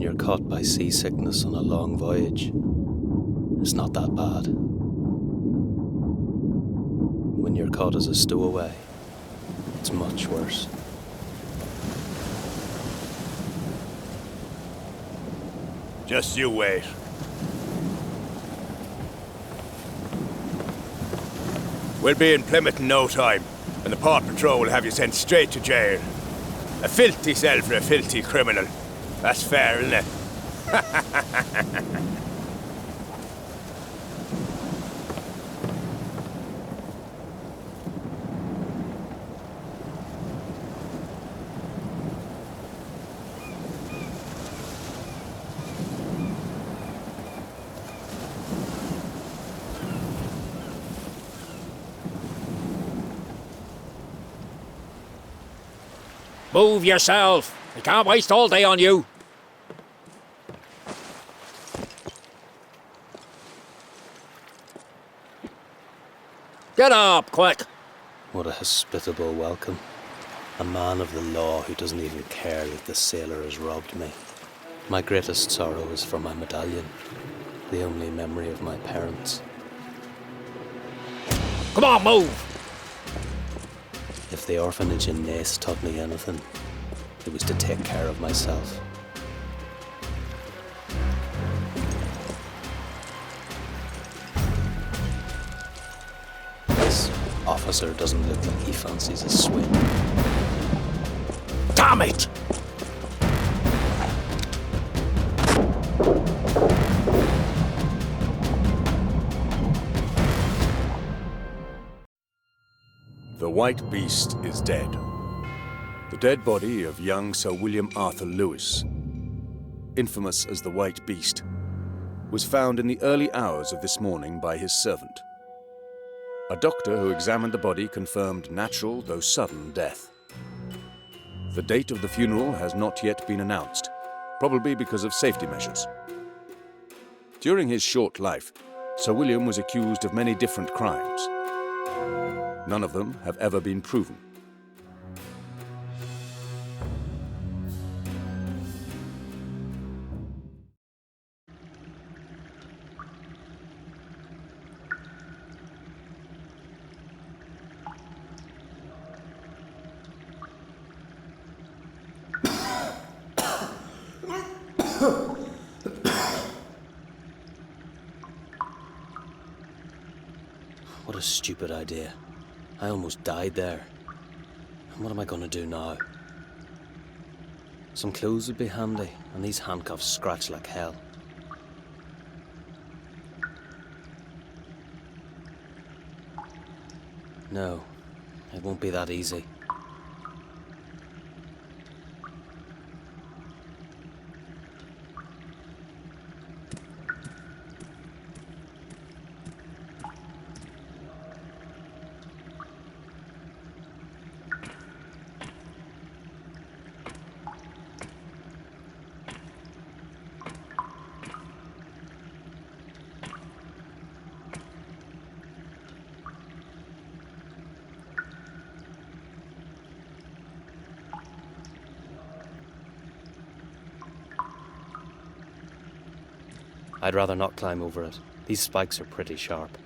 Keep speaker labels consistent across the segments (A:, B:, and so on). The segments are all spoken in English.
A: When you're caught by seasickness on a long voyage, it's not that bad. When you're caught as a stowaway, it's much worse.
B: Just you wait. We'll be in Plymouth in no time, and the Port Patrol will have you sent straight to jail. A filthy cell for a filthy criminal. That's fair, isn't it?
C: Move yourself! We can't waste all day on you! Get up, quick!
A: What a hospitable welcome. A man of the law who doesn't even care that the sailor has robbed me. My greatest sorrow is for my medallion, the only memory of my parents.
C: Come on, move!
A: If the orphanage in Naas taught me anything, it was to take care of myself. This officer doesn't look like he fancies a swim.
C: Damn it!
B: The White Beast is dead. The dead body of young Sir William Arthur Lewis, infamous as the White Beast, was found in the early hours of this morning by his servant. A doctor who examined the body confirmed natural, though sudden, death. The date of the funeral has not yet been announced, probably because of safety measures. During his short life, Sir William was accused of many different crimes. None of them have ever been proven.
A: What a stupid idea. I almost died there. And what am I going to do now? Some clothes would be handy, and these handcuffs scratch like hell. No, it won't be that easy. I'd rather not climb over it. These spikes are pretty sharp.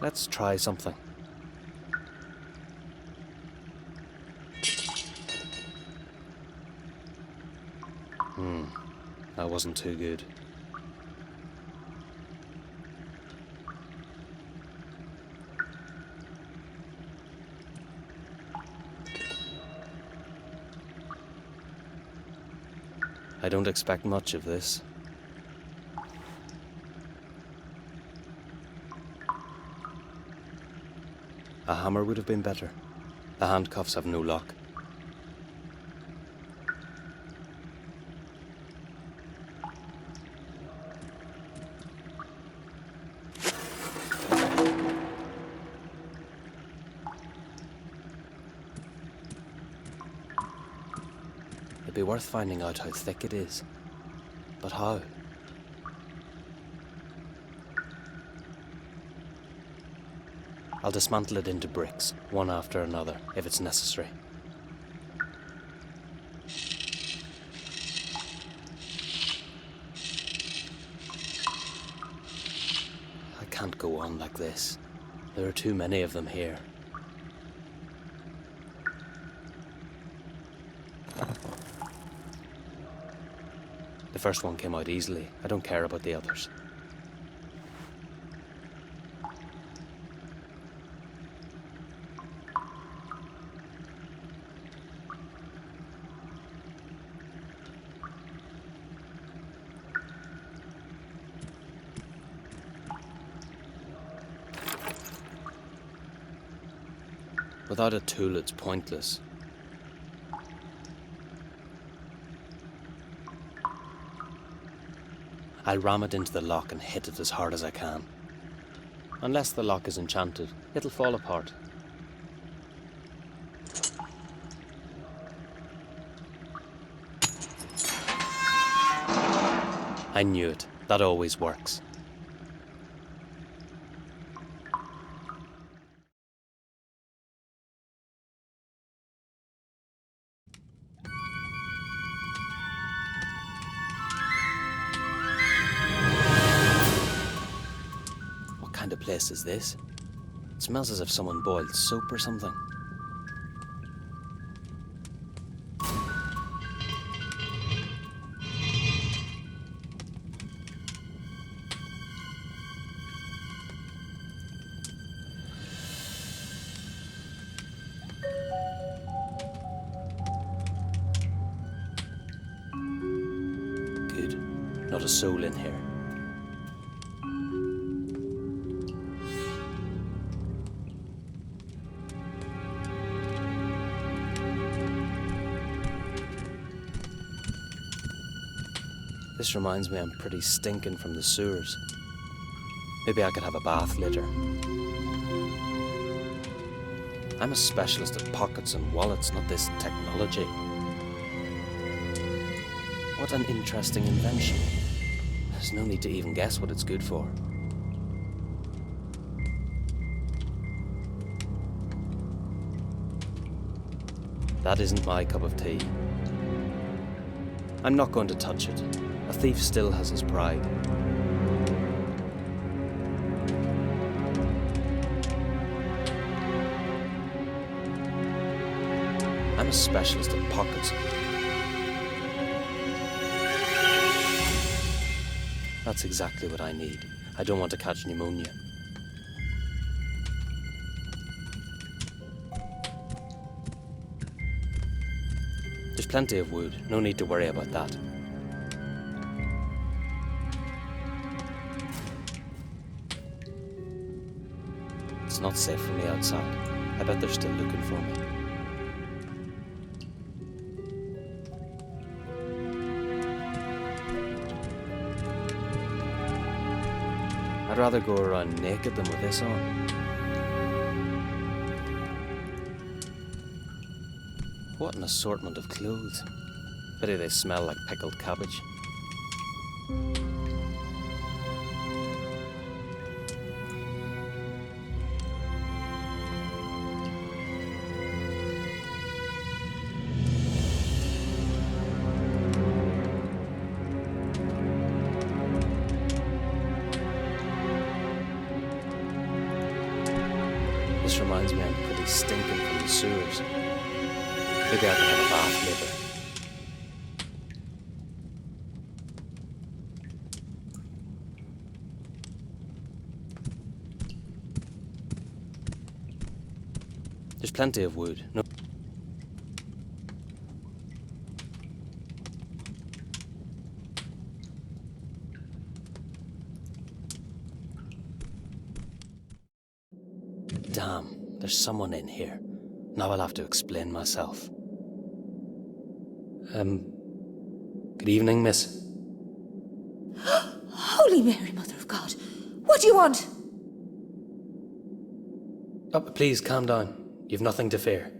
A: Let's try something. That wasn't too good. I don't expect much of this. A hammer would have been better. The handcuffs have no lock. It'd be worth finding out how thick it is. But how? I'll dismantle it into bricks, one after another, if it's necessary. I can't go on like this. There are too many of them here. The first one came out easily. I don't care about the others. Without a tool, it's pointless. I'll ram it into the lock and hit it as hard as I can. Unless the lock is enchanted, it'll fall apart. I knew it. That always works. What kind of place is this? It smells as if someone boiled soap or something. Good. Not a soul in here. This reminds me I'm pretty stinking from the sewers. Maybe I could have a bath later. I'm a specialist at pockets and wallets, not this technology. What an interesting invention. There's no need to even guess what it's good for. That isn't my cup of tea. I'm not going to touch it. A thief still has his pride. I'm a specialist at pockets. That's exactly what I need. I don't want to catch pneumonia. There's plenty of wood. No need to worry about that. It's not safe for me outside. I bet they're still looking for me. I'd rather go around naked than with this on. What an assortment of clothes. Pity they smell like pickled cabbage. This reminds me I'm pretty stinking from the sewers. Maybe I can have a bath later. There's plenty of wood. No. Damn, there's someone in here. Now I'll have to explain myself. Good evening, miss.
D: Holy Mary, Mother of God. What do you want?
A: Oh, please, calm down. You've nothing to fear.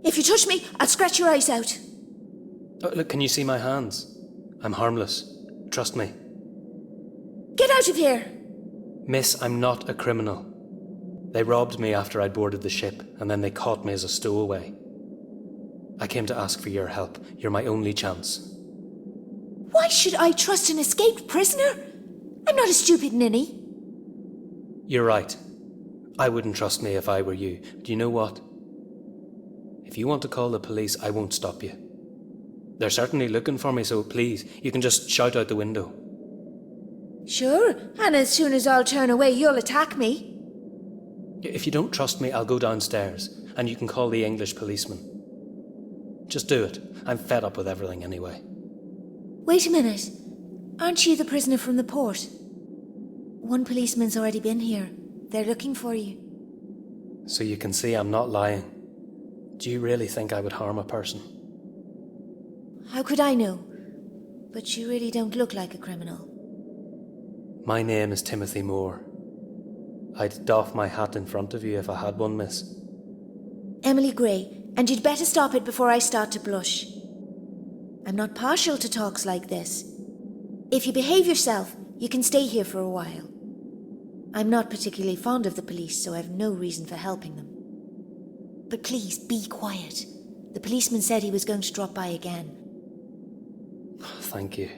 D: If you touch me, I'll scratch your eyes out.
A: Oh, look, can you see my hands? I'm harmless. Trust me.
D: Get out of here.
A: Miss, I'm not a criminal. They robbed me after I'd boarded the ship, and then they caught me as a stowaway. I came to ask for your help. You're my only chance.
D: Why should I trust an escaped prisoner? I'm not a stupid ninny.
A: You're right. I wouldn't trust me if I were you. Do you know what? If you want to call the police, I won't stop you. They're certainly looking for me, so please, you can just shout out the window.
D: Sure, and as soon as I'll turn away, you'll attack me.
A: If you don't trust me, I'll go downstairs, and you can call the English policeman. Just do it. I'm fed up with everything anyway.
D: Wait a minute. Aren't you the prisoner from the port? One policeman's already been here. They're looking for you.
A: So you can see I'm not lying. Do you really think I would harm a person?
D: How could I know? But you really don't look like a criminal.
A: My name is Timothy Moore. I'd doff my hat in front of you if I had one, miss.
D: Emily Gray, and you'd better stop it before I start to blush. I'm not partial to talks like this. If you behave yourself, you can stay here for a while. I'm not particularly fond of the police, so I've no reason for helping them. But please, be quiet. The policeman said he was going to drop by again.
A: Thank you.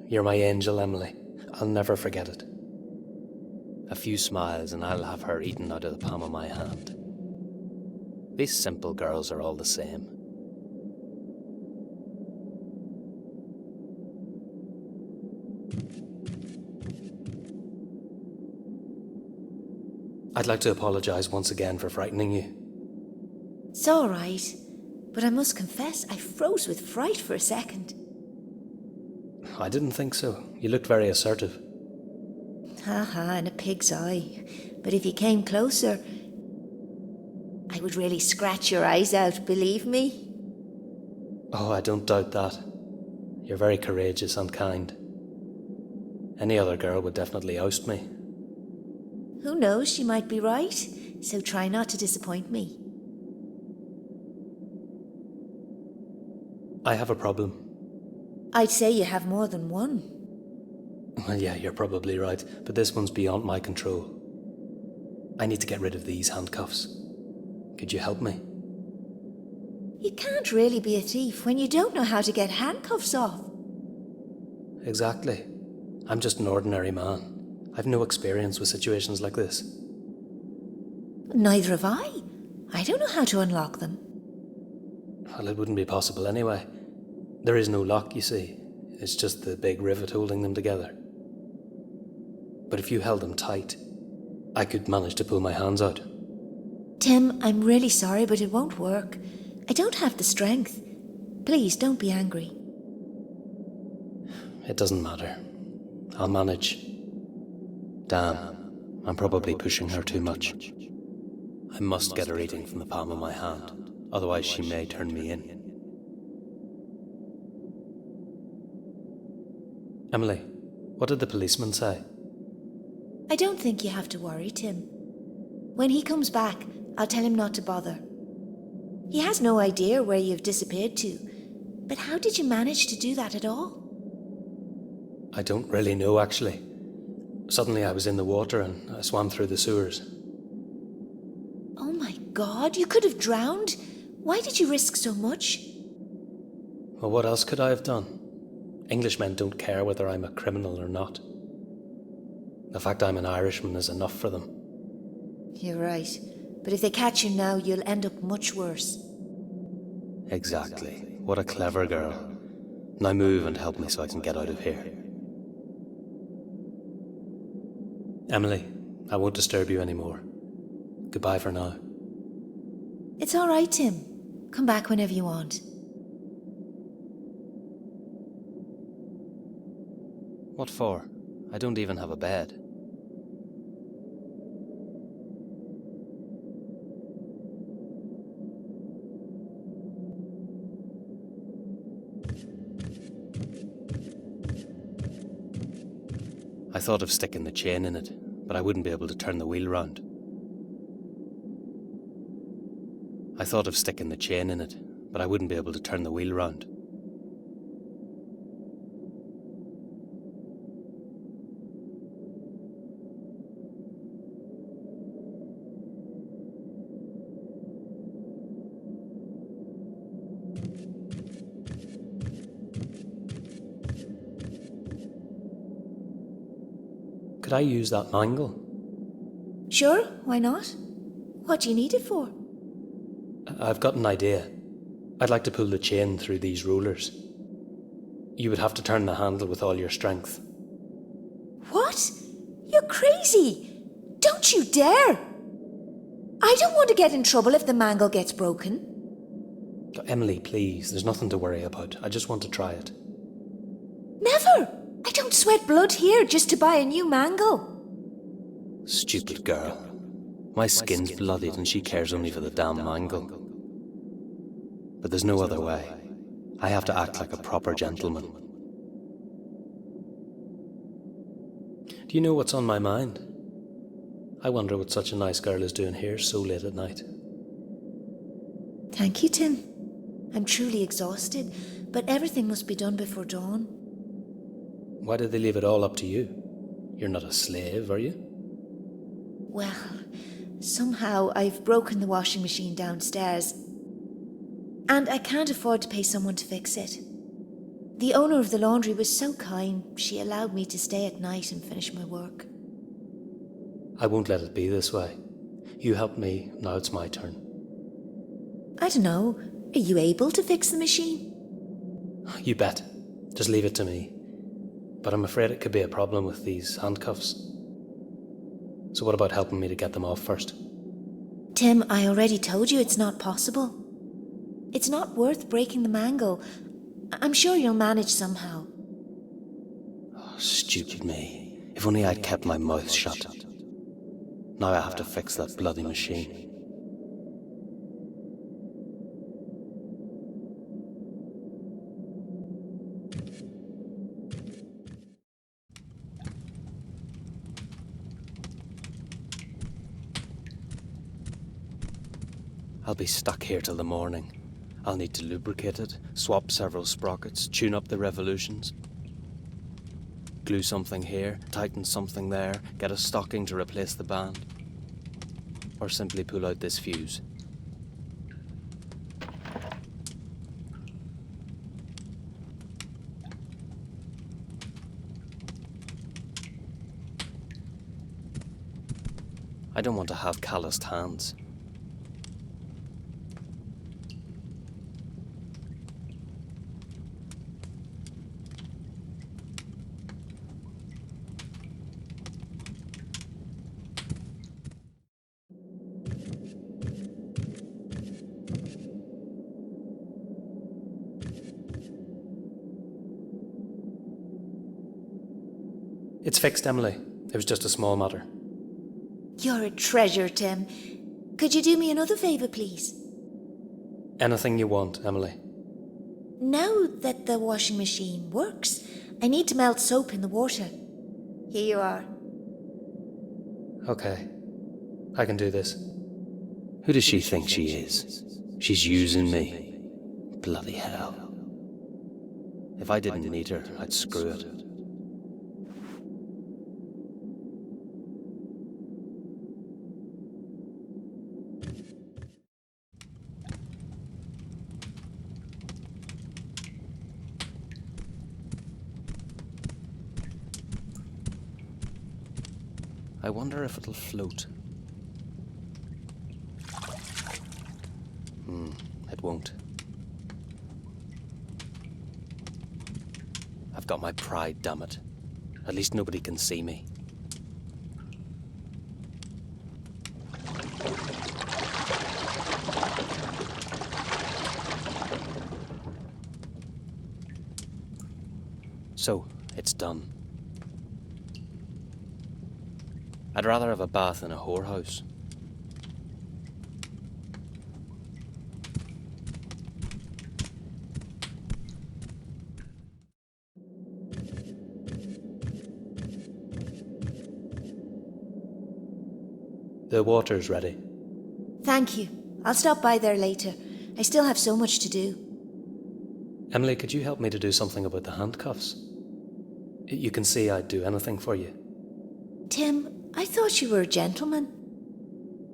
A: You're my angel, Emily. I'll never forget it. A few smiles and I'll have her eaten out of the palm of my hand. These simple girls are all the same. I'd like to apologise once again for frightening you.
D: It's all right, but I must confess I froze with fright for a second.
A: I didn't think so. You looked very assertive.
D: Ha, in a pig's eye. But if you came closer, I would really scratch your eyes out, believe me.
A: Oh, I don't doubt that. You're very courageous and kind. Any other girl would definitely oust me.
D: Who knows, she might be right, so try not to disappoint me.
A: I have a problem.
D: I'd say you have more than one.
A: Well, yeah, you're probably right, but this one's beyond my control. I need to get rid of these handcuffs. Could you help me?
D: You can't really be a thief when you don't know how to get handcuffs off.
A: Exactly. I'm just an ordinary man. I've no experience with situations like this.
D: Neither have I. I don't know how to unlock them.
A: Well, it wouldn't be possible anyway. There is no lock, you see. It's just the big rivet holding them together. But if you held them tight, I could manage to pull my hands out.
D: Tim, I'm really sorry, but it won't work. I don't have the strength. Please, don't be angry.
A: It doesn't matter. I'll manage. Damn, I'm probably pushing her too much. I must get her eating from the palm of my hand, otherwise she may turn me in. Emily, what did the policeman say?
D: I don't think you have to worry, Tim. When he comes back, I'll tell him not to bother. He has no idea where you've disappeared to, but how did you manage to do that at all?
A: I don't really know, actually. Suddenly I was in the water and I swam through the sewers.
D: Oh my God, you could have drowned. Why did you risk so much?
A: Well, what else could I have done? Englishmen don't care whether I'm a criminal or not. The fact I'm an Irishman is enough for them.
D: You're right. But if they catch you now, you'll end up much worse.
A: Exactly. What a clever girl. Now move and help me so I can get out of here. Emily, I won't disturb you anymore. Goodbye for now.
D: It's all right, Tim. Come back whenever you want.
A: What for? I don't even have a bed. I thought of sticking the chain in it, but I wouldn't be able to turn the wheel round. I thought of sticking the chain in it, but I wouldn't be able to turn the wheel round. Could I use that mangle?
D: Sure, why not? What do you need it for?
A: I've got an idea. I'd like to pull the chain through these rollers. You would have to turn the handle with all your strength.
D: What? You're crazy! Don't you dare! I don't want to get in trouble if the mangle gets broken.
A: Emily, please, there's nothing to worry about. I just want to try it.
D: Never! I don't sweat blood here just to buy a new mangle.
A: Stupid girl. My skin's bloodied and she cares only for the damn mangle. But there's no other way. I have to act like a proper gentleman. Do you know what's on my mind? I wonder what such a nice girl is doing here so late at night.
D: Thank you, Tim. I'm truly exhausted, but everything must be done before dawn.
A: Why did they leave it all up to you? You're not a slave, are you?
D: Well, somehow I've broken the washing machine downstairs, and I can't afford to pay someone to fix it. The owner of the laundry was so kind, she allowed me to stay at night and finish my work.
A: I won't let it be this way. You helped me, now it's my turn.
D: I don't know, are you able to fix the machine?
A: You bet. Just leave it to me. But I'm afraid it could be a problem with these handcuffs. So what about helping me to get them off first?
D: Tim, I already told you it's not possible. It's not worth breaking the mangle. I'm sure you'll manage somehow.
A: Oh, stupid me. If only I'd kept my mouth shut. Now I have to fix that bloody machine. I'll be stuck here till the morning. I'll need to lubricate it, swap several sprockets, tune up the revolutions. Glue something here, tighten something there, get a stocking to replace the band. Or simply pull out this fuse. I don't want to have calloused hands. It's fixed, Emily. It was just a small matter.
D: You're a treasure, Tim. Could you do me another favour, please?
A: Anything you want, Emily.
D: Now that the washing machine works, I need to melt soap in the water. Here you are.
A: Okay. I can do this. Who does she think she is? She's using me. Bloody hell. If I didn't need her, I'd screw it. I wonder if it'll float. It won't. I've got my pride, damn it. At least nobody can see me. So, it's done. I'd rather have a bath in a whorehouse. The water's ready.
D: Thank you. I'll stop by there later. I still have so much to do.
A: Emily, could you help me to do something about the handcuffs? You can see I'd do anything for you.
D: Tim, I thought you were a gentleman.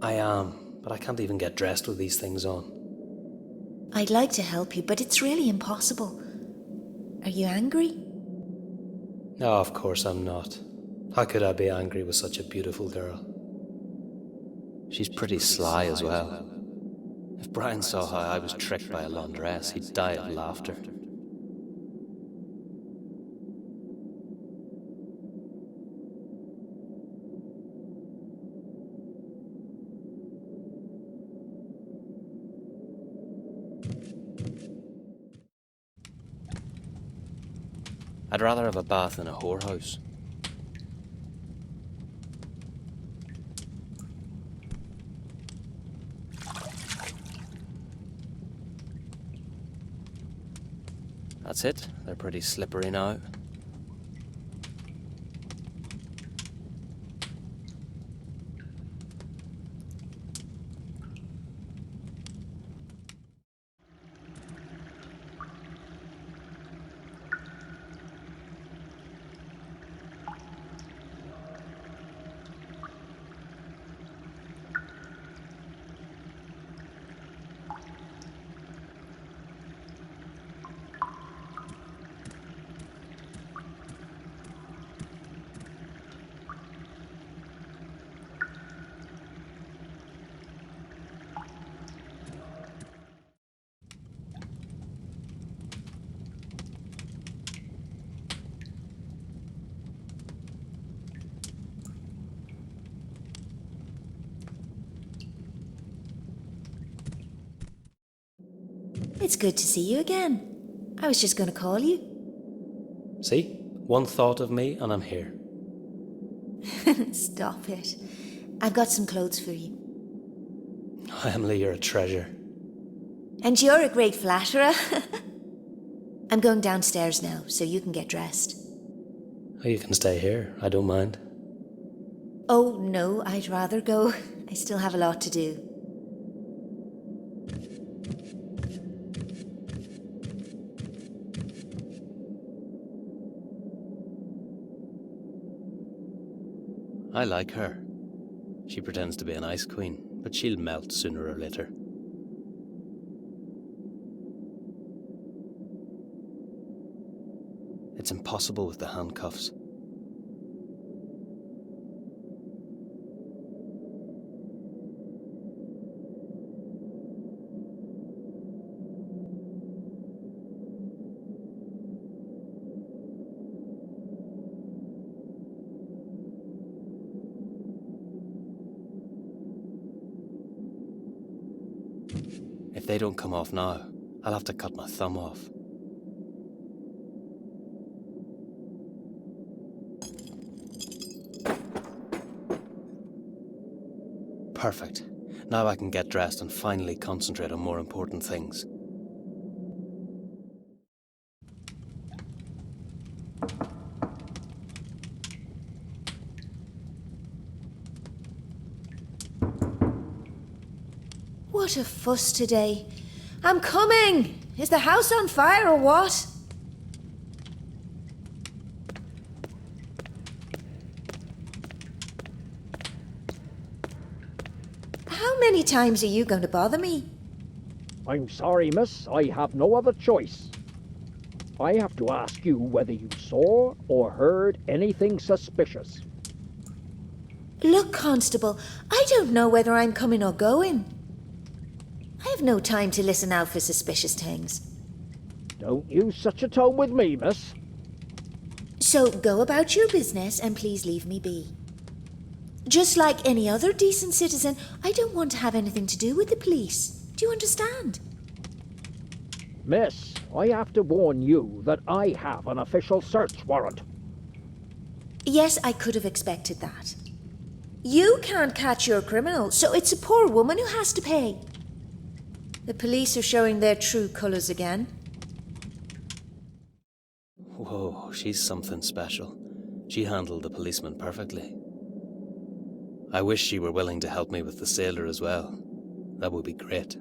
A: I am, but I can't even get dressed with these things on.
D: I'd like to help you, but it's really impossible. Are you angry?
A: No, of course I'm not. How could I be angry with such a beautiful girl? She's pretty sly as well. If Brian saw how I was tricked by a laundress, he'd die of laughter. I'd rather have a bath in a whorehouse. That's it. They're pretty slippery now.
D: It's good to see you again. I was just going to call you.
A: See? One thought of me and I'm here.
D: Stop it. I've got some clothes for you.
A: Emily, you're a treasure.
D: And you're a great flatterer. I'm going downstairs now, so you can get dressed.
A: Oh, you can stay here. I don't mind.
D: Oh, no, I'd rather go. I still have a lot to do.
A: I like her. She pretends to be an ice queen, but she'll melt sooner or later. It's impossible with the handcuffs. If they don't come off now, I'll have to cut my thumb off. Perfect. Now I can get dressed and finally concentrate on more important things.
D: What a fuss today. I'm coming! Is the house on fire or what? How many times are you going to bother me?
C: I'm sorry, miss. I have no other choice. I have to ask you whether you saw or heard anything suspicious.
D: Look, Constable, I don't know whether I'm coming or going. I have no time to listen out for suspicious things.
C: Don't use such a tone with me, miss.
D: So go about your business and please leave me be. Just like any other decent citizen, I don't want to have anything to do with the police. Do you understand?
C: Miss, I have to warn you that I have an official search warrant.
D: Yes, I could have expected that. You can't catch your criminal, so it's a poor woman who has to pay. The police are showing their true colours again.
A: Whoa, she's something special. She handled the policeman perfectly. I wish she were willing to help me with the sailor as well. That would be great.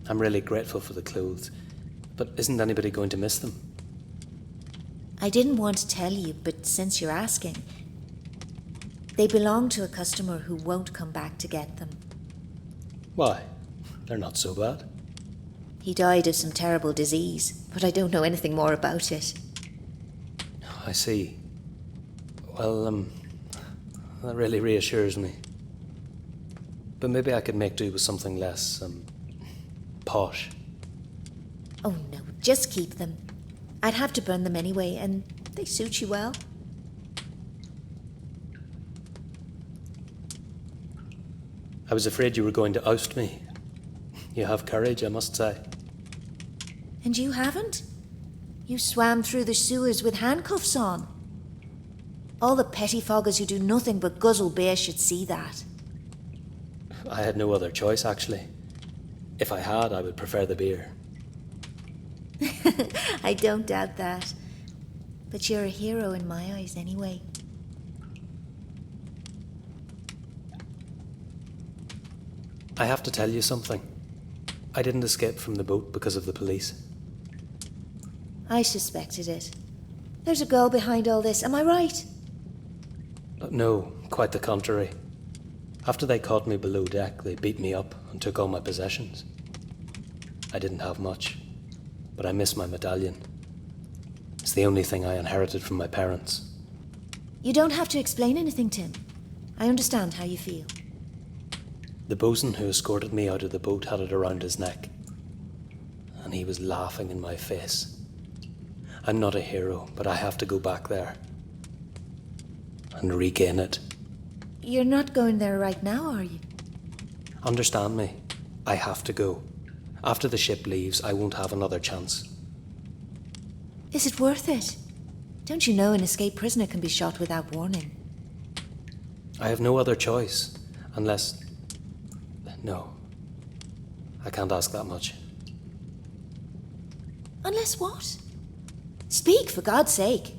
A: I'm really grateful for the clothes, but isn't anybody going to miss them?
D: I didn't want to tell you, but since you're asking, they belong to a customer who won't come back to get them.
A: Why? They're not so bad.
D: He died of some terrible disease, but I don't know anything more about it.
A: I see. Well, that really reassures me. But maybe I could make do with something less, posh.
D: Oh no, just keep them. I'd have to burn them anyway, and they suit you well.
A: I was afraid you were going to oust me. You have courage, I must say.
D: And you haven't? You swam through the sewers with handcuffs on. All the pettifoggers who do nothing but guzzle beer should see that.
A: I had no other choice, actually. If I had, I would prefer the beer.
D: I don't doubt that. But you're a hero in my eyes anyway.
A: I have to tell you something. I didn't escape from the boat because of the police.
D: I suspected it. There's a girl behind all this, am I right?
A: No, quite the contrary. After they caught me below deck, they beat me up and took all my possessions. I didn't have much, but I miss my medallion. It's the only thing I inherited from my parents.
D: You don't have to explain anything, Tim. I understand how you feel.
A: The bosun who escorted me out of the boat had it around his neck, and he was laughing in my face. I'm not a hero, but I have to go back there and regain it.
D: You're not going there right now, are you?
A: Understand me. I have to go. After the ship leaves, I won't have another chance.
D: Is it worth it? Don't you know an escaped prisoner can be shot without warning?
A: I have no other choice, unless... No. I can't ask that much.
D: Unless what? Speak, for God's sake.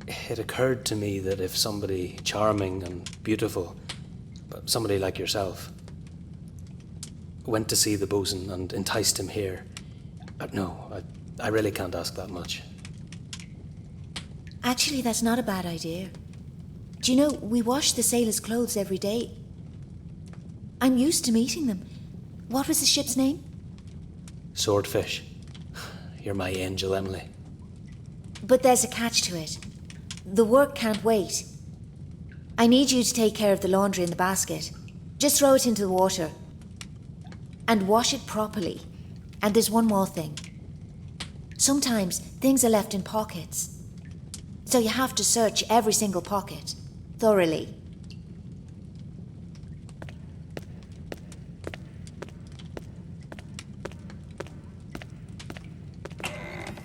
A: It occurred to me that if somebody charming and beautiful, somebody like yourself, went to see the bosun and enticed him here... No, I really can't ask that much.
D: Actually, that's not a bad idea. Do you know, we wash the sailors' clothes every day. I'm used to meeting them. What was the ship's name?
A: Swordfish. You're my angel, Emily.
D: But there's a catch to it. The work can't wait. I need you to take care of the laundry in the basket. Just throw it into the water. And wash it properly. And there's one more thing. Sometimes things are left in pockets. So you have to search every single pocket. Thoroughly.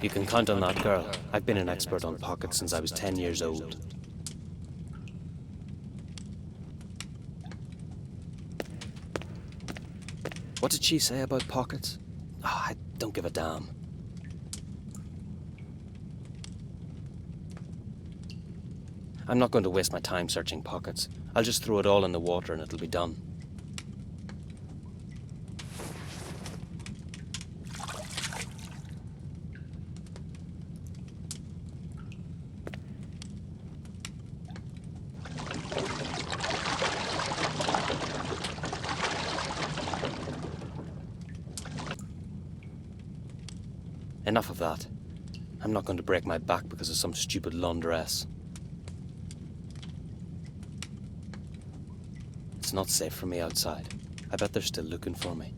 A: You can count on that, girl. I've been an expert on pockets since I was 10 years old. What did she say about pockets? Oh, I don't give a damn. I'm not going to waste my time searching pockets. I'll just throw it all in the water and it'll be done. Enough of that. I'm not going to break my back because of some stupid laundress. It's not safe for me outside. I bet they're still looking for me.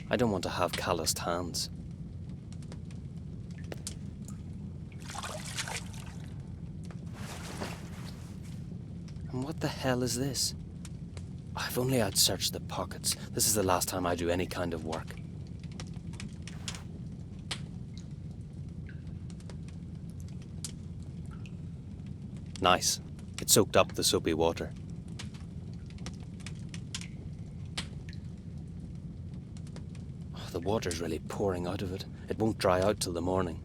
A: I don't want to have calloused hands. And what the hell is this? If only I'd searched the pockets. This is the last time I do any kind of work. Nice. It soaked up the soapy water. Oh, the water's really pouring out of it. It won't dry out till the morning.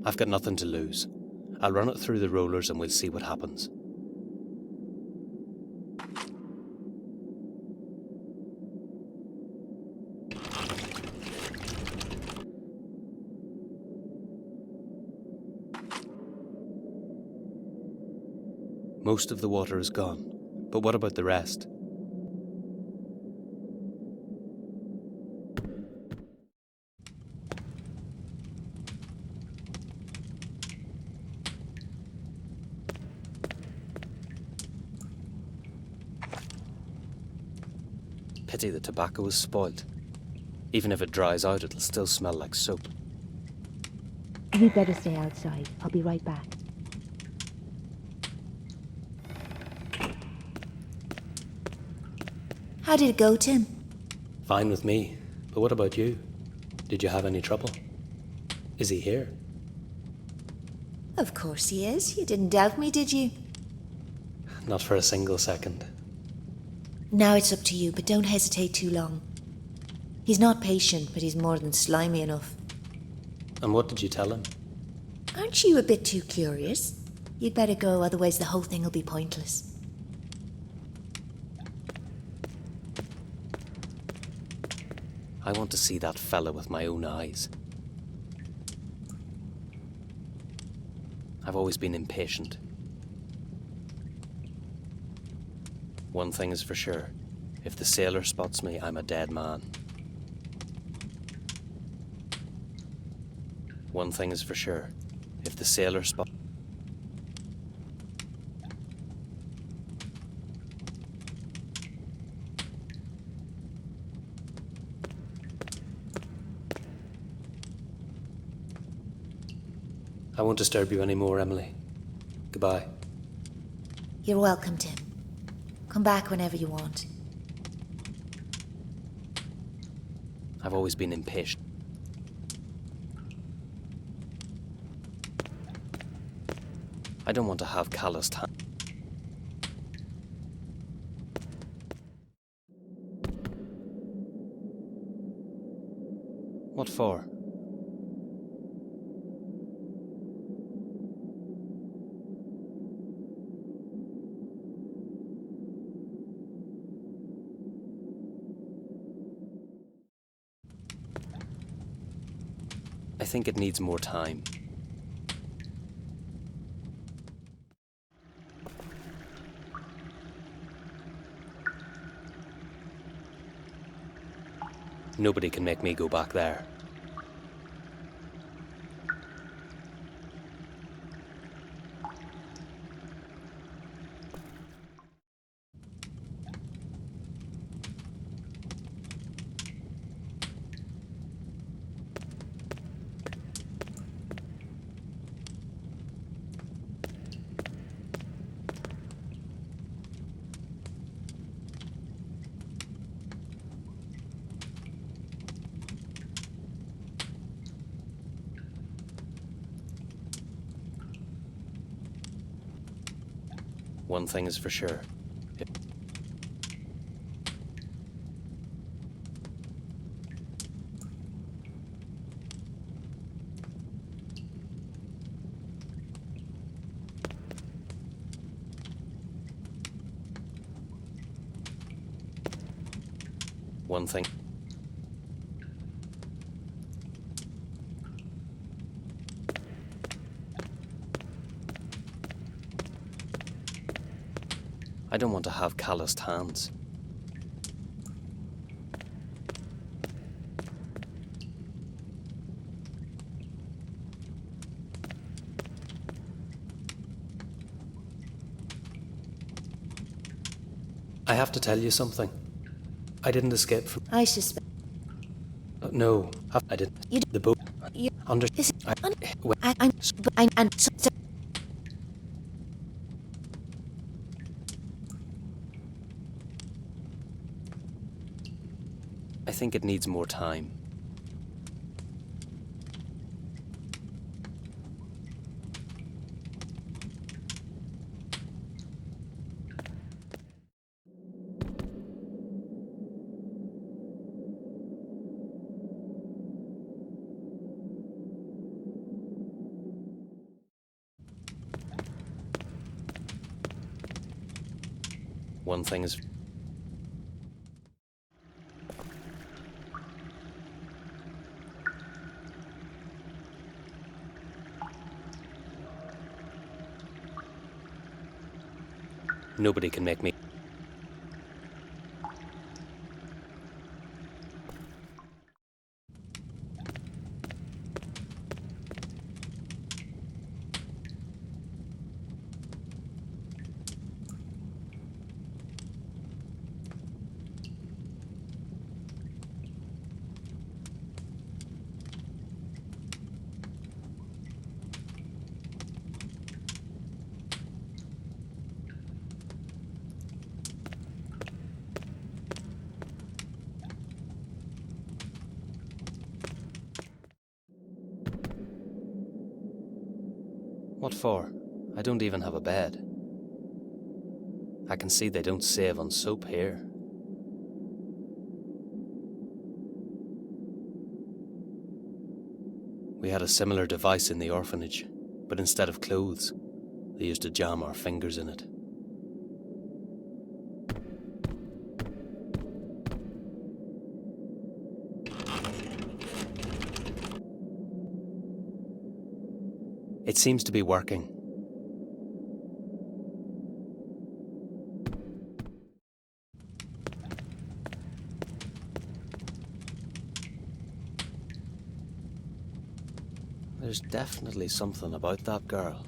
A: I've got nothing to lose. I'll run it through the rollers and we'll see what happens. Most of the water is gone, but what about the rest? Pity the tobacco is spoilt. Even if it dries out, it'll still smell like soap.
E: You'd better stay outside. I'll be right back.
D: How did it go, Tim?
A: Fine with me, but what about you? Did you have any trouble? Is he here?
D: Of course he is. You didn't doubt me, did you?
A: Not for a single second.
D: Now it's up to you, but don't hesitate too long. He's not patient, but he's more than slimy enough.
A: And what did you tell him?
D: Aren't you a bit too curious? You'd better go, otherwise the whole thing will be pointless.
A: I want to see that fella with my own eyes. I've always been impatient. One thing is for sure. If the sailor spots me, I'm a dead man. One thing is for sure. If the sailor spots... I won't disturb you anymore, Emily. Goodbye.
D: You're welcome, Tim. Come back whenever you want.
A: I've always been impatient. I don't want to have calloused hands. What for? I think it needs more time. Nobody can make me go back there. One thing is for sure. One thing. I don't want to have calloused hands. I have to tell you something. I didn't escape from...
D: I suspect...
A: No, I didn't.
D: You
A: The boat...
D: You...
A: Under...
D: Is it...
A: I-
D: I'm...
A: I think it needs more time. One thing is... Nobody can make me... What for? I don't even have a bed. I can see they don't save on soap here. We had a similar device in the orphanage, but instead of clothes, they used to jam our fingers in it. It seems to be working. There's definitely something about that girl.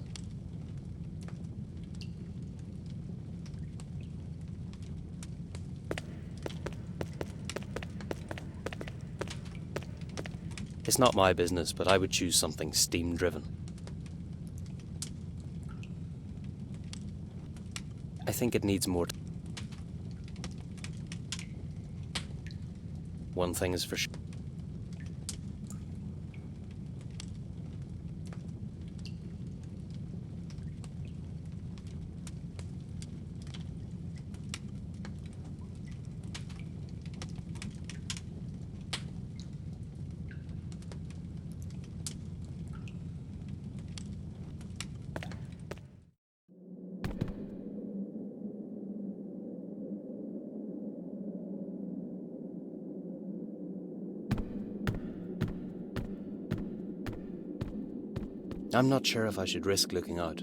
A: It's not my business, but I would choose something steam-driven. I think it needs more. One thing is for sure. I'm not sure if I should risk looking out.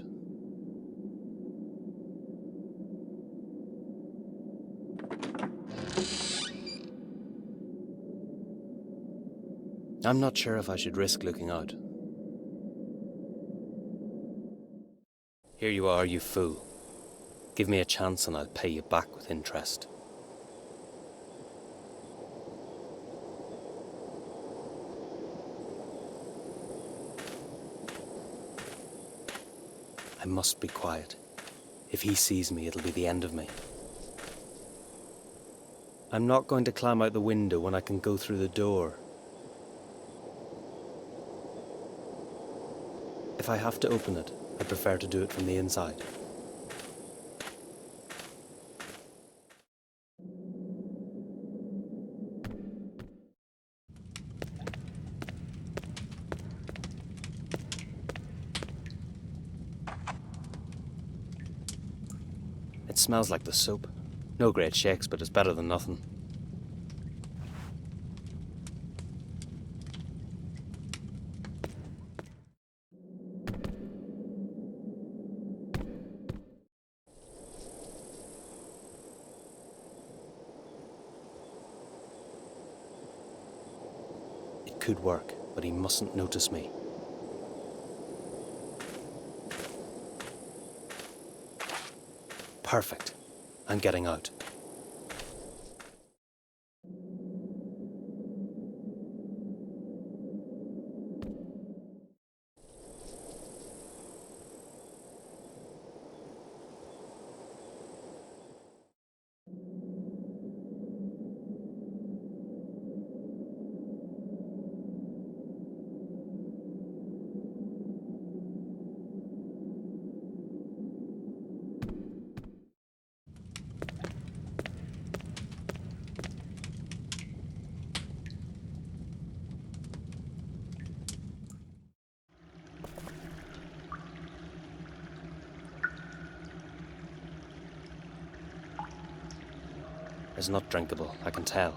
A: I'm not sure if I should risk looking out. Here you are, you fool. Give me a chance and I'll pay you back with interest. I must be quiet. If he sees me, it'll be the end of me. I'm not going to climb out the window when I can go through the door. If I have to open it, I prefer to do it from the inside. It smells like the soap. No great shakes, but it's better than nothing. It could work, but he mustn't notice me. Perfect. I'm getting out. is not drinkable, I can tell.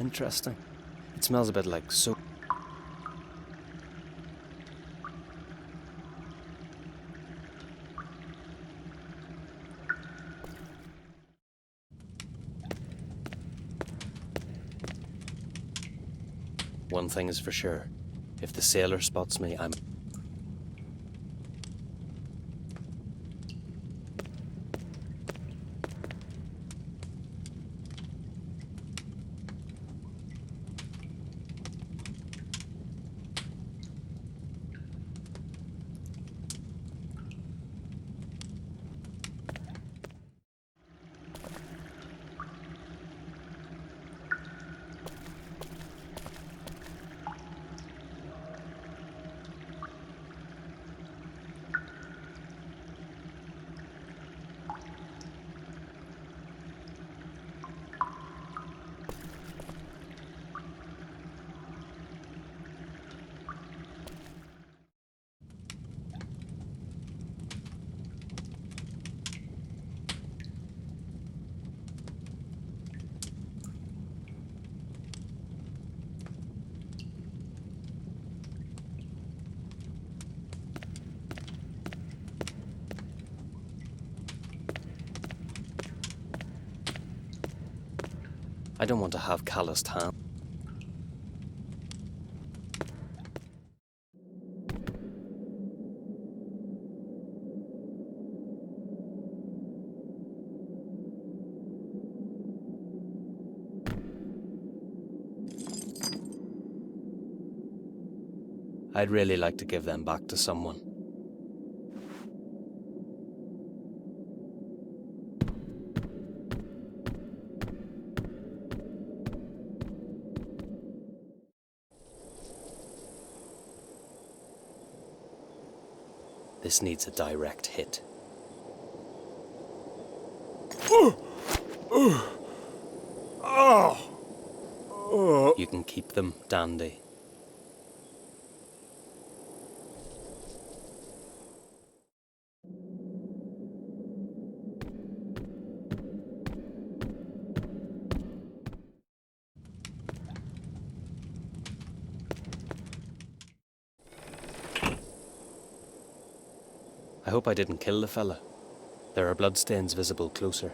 A: Interesting. It smells a bit like soap. One thing is for sure. If the sailor spots me, I'm... I don't want to have calloused hands. I'd really like to give them back to someone. This needs a direct hit. You can keep them, Dandy. I hope I didn't kill the fella. There are bloodstains visible closer.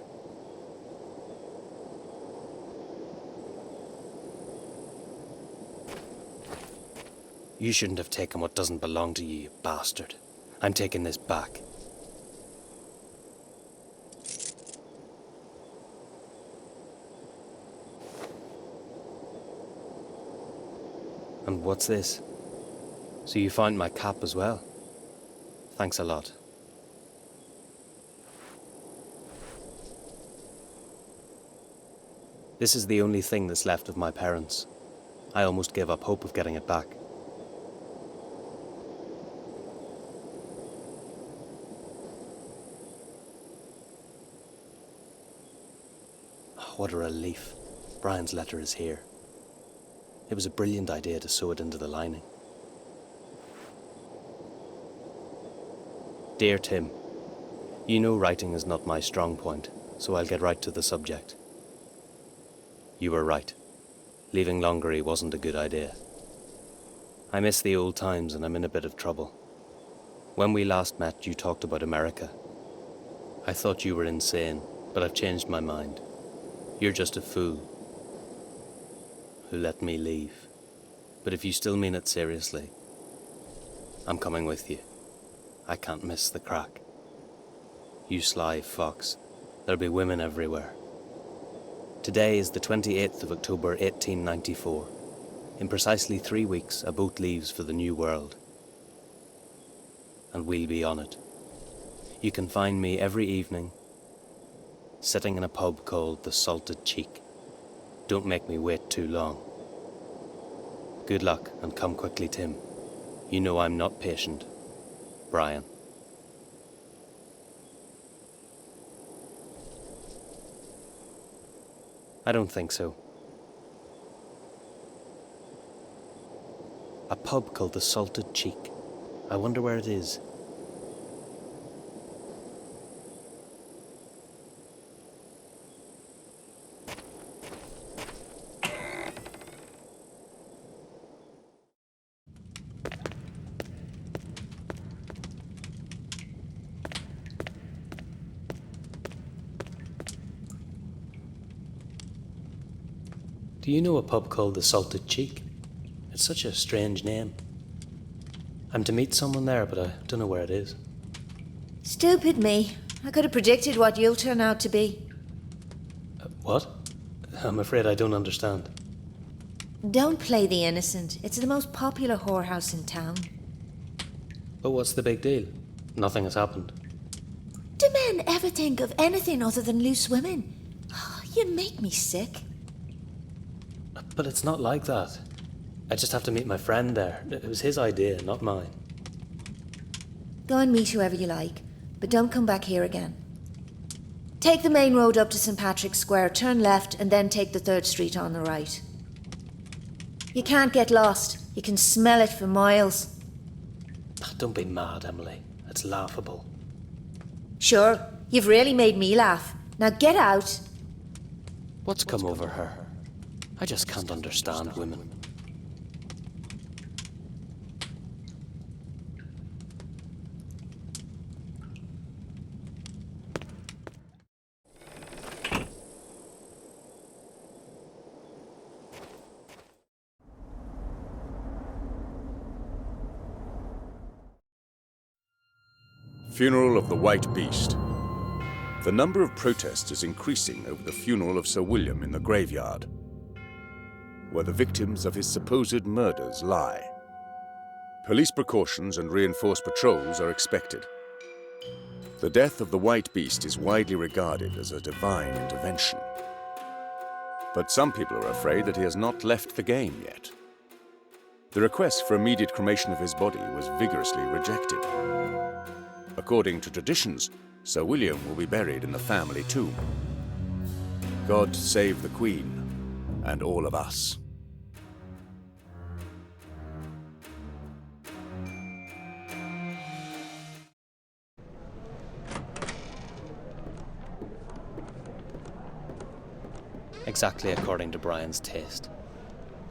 A: You shouldn't have taken what doesn't belong to you, you bastard. I'm taking this back. And what's this? So you found my cap as well? Thanks a lot. This is the only thing that's left of my parents. I almost gave up hope of getting it back. What a relief. Brian's letter is here. It was a brilliant idea to sew it into the lining. Dear Tim, you know writing is not my strong point, so I'll get right to the subject. You were right. Leaving Longery wasn't a good idea. I miss the old times and I'm in a bit of trouble. When we last met, you talked about America. I thought you were insane, but I've changed my mind. You're just a fool who let me leave. But if you still mean it seriously, I'm coming with you. I can't miss the crack. You sly fox. There'll be women everywhere. Today is the 28th of October 1894. In precisely 3 weeks, a boat leaves for the New World. And we'll be on it. You can find me every evening, sitting in a pub called the Salted Cheek. Don't make me wait too long. Good luck, and come quickly, Tim. You know I'm not patient. Brian. I don't think so. A pub called the Salted Cheek. I wonder where it is. Do you know a pub called the Salted Cheek? It's such a strange name. I'm to meet someone there, but I don't know where it is.
D: Stupid me. I could have predicted what you'll turn out to be.
A: What? I'm afraid I don't understand.
D: Don't play the innocent. It's the most popular whorehouse in town.
A: But what's the big deal? Nothing has happened.
D: Do men ever think of anything other than loose women? Oh, you make me sick.
A: But it's not like that. I just have to meet my friend there. It was his idea, not mine.
D: Go and meet whoever you like, but don't come back here again. Take the main road up to St. Patrick's Square, turn left, and then take the 3rd Street on the right. You can't get lost. You can smell it for miles.
A: Don't be mad, Emily. It's laughable.
D: Sure, you've really made me laugh. Now get out.
A: What's come over her? I just can't understand women.
B: Funeral of the White Beast. The number of protests is increasing over the funeral of Sir William in the graveyard, where the victims of his supposed murders lie. Police precautions and reinforced patrols are expected. The death of the White Beast is widely regarded as a divine intervention. But some people are afraid that he has not left the game yet. The request for immediate cremation of his body was vigorously rejected. According to traditions, Sir William will be buried in the family tomb. God save the Queen and all of us.
A: Exactly according to Brian's taste.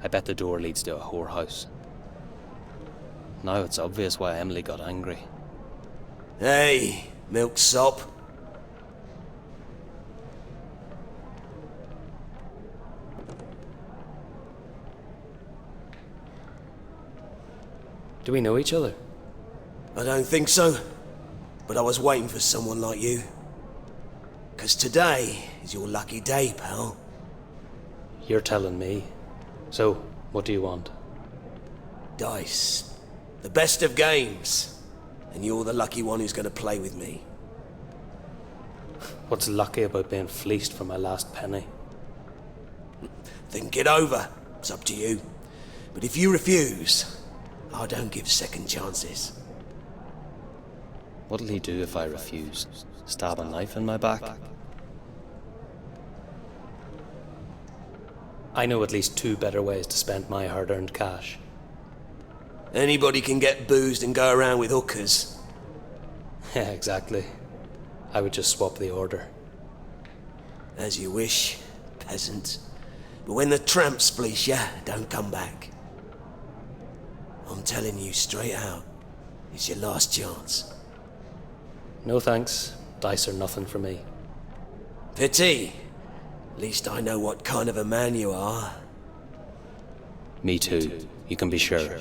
A: I bet the door leads to a whorehouse. Now it's obvious why Emily got angry.
F: Hey, milksop.
A: Do we know each other?
F: I don't think so, but I was waiting for someone like you. 'Cause today is your lucky day, pal.
A: You're telling me. So, what do you want?
F: Dice. The best of games. And you're the lucky one who's going to play with me.
A: What's lucky about being fleeced for my last penny?
F: Think it over. It's up to you. But if you refuse, I don't give second chances.
A: What'll he do if I refuse? Stab a knife in my back? I know at least 2 better ways to spend my hard-earned cash.
F: Anybody can get boozed and go around with hookers.
A: Yeah, exactly. I would just swap the order.
F: As you wish, peasant. But when the tramps fleece ya, don't come back. I'm telling you straight out, it's your last chance.
A: No thanks. Dice are nothing for me.
F: Pity. At least I know what kind of a man you are.
A: Me too. You can be sure.